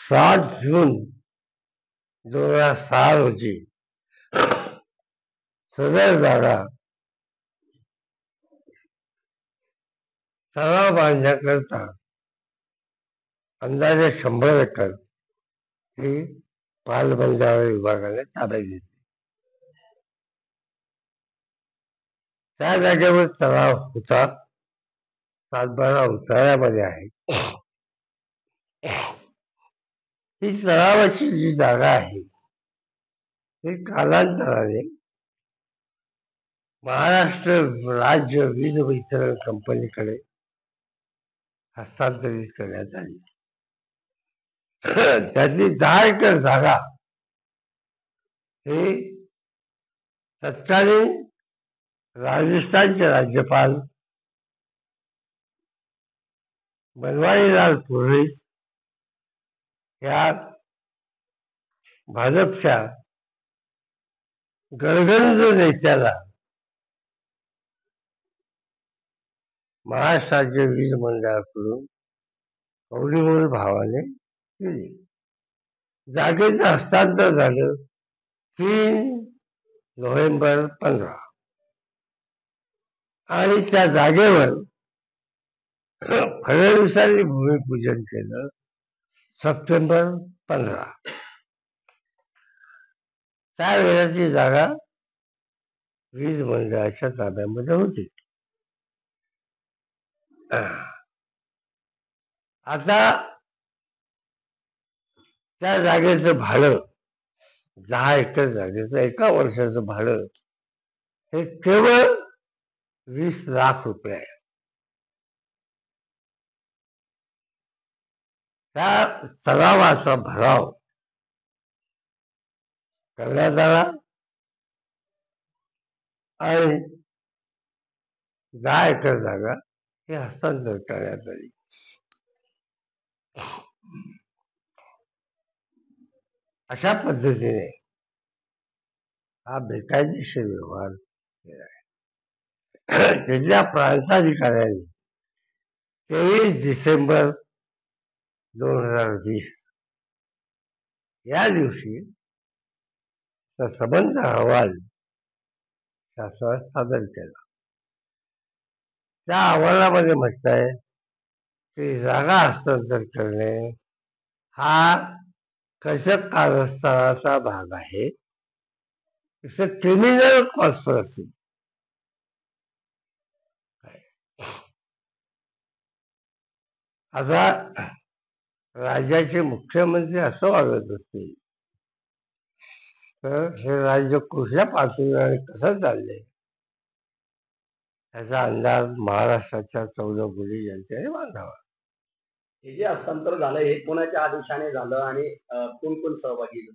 7 जून 2006 रोजी सदर जागा तलाव बांधण्याकरता अंदाजे 100 एकर ही पाटबंधारे विभागाने ताब्यात घेतली. त्या जागेवर तलाव होता. सातबारा उतार्यामध्ये आहे. ही तलावाची जी जागा आहे ही कालांतराने महाराष्ट्र राज्य वीज वितरण कंपनीकडे हस्तांतरित करण्यात आली. त्यातली 10 एकर जागा हे तत्कालीन राजस्थानचे राज्यपाल बनवारीलाल पुरोहित या भाजपच्या गरगंज नेत्याला महाराष्ट्र राज्य वीज मंडळाकडून कवडीमोल भावाने दिली. जागेचं हस्तांतर झालं 3 नोव्हेंबर 15 आणि त्या जागेवर फडणवीसांनी भूमिपूजन केलं सप्टेंबर 15. त्यावेळेला ती जागा वीज मंडळाच्या ताब्यामध्ये होती. आता त्या जागेचं भाडं 10 एकर जागेचं एका वर्षाचं भाडं हे केवळ 20 लाख रुपये आहे. त्या तलावाचा भराव करण्यात आला आणि 10 एकर जागा हे हस्तांतर करण्यात आली. अशा पद्धतीने हा बेकायदेशीर व्यवहार केला आहे. तिथल्या प्रांताधिकाऱ्यांनी 23 डिसेंबर 2020 या दिवशी संबंध अहवाल शासनात सादर केला. त्या अहवालामध्ये म्हटलं आहे की जागा हस्तांतर करणे हा कशक कारस्थानाचा भाग आहे. It's a criminal conspiracy. आता राज्याचे मुख्यमंत्री असं वागत असतील तर हे राज्य कुठल्या पातळीवर कसं चाललंय याचा अंदाज महाराष्ट्राच्या 14 कोटी जनतेने बांधावा. हे जे हस्तांतर झालं हे कोणाच्या आदेशाने झालं आणि कोण कोण सहभागी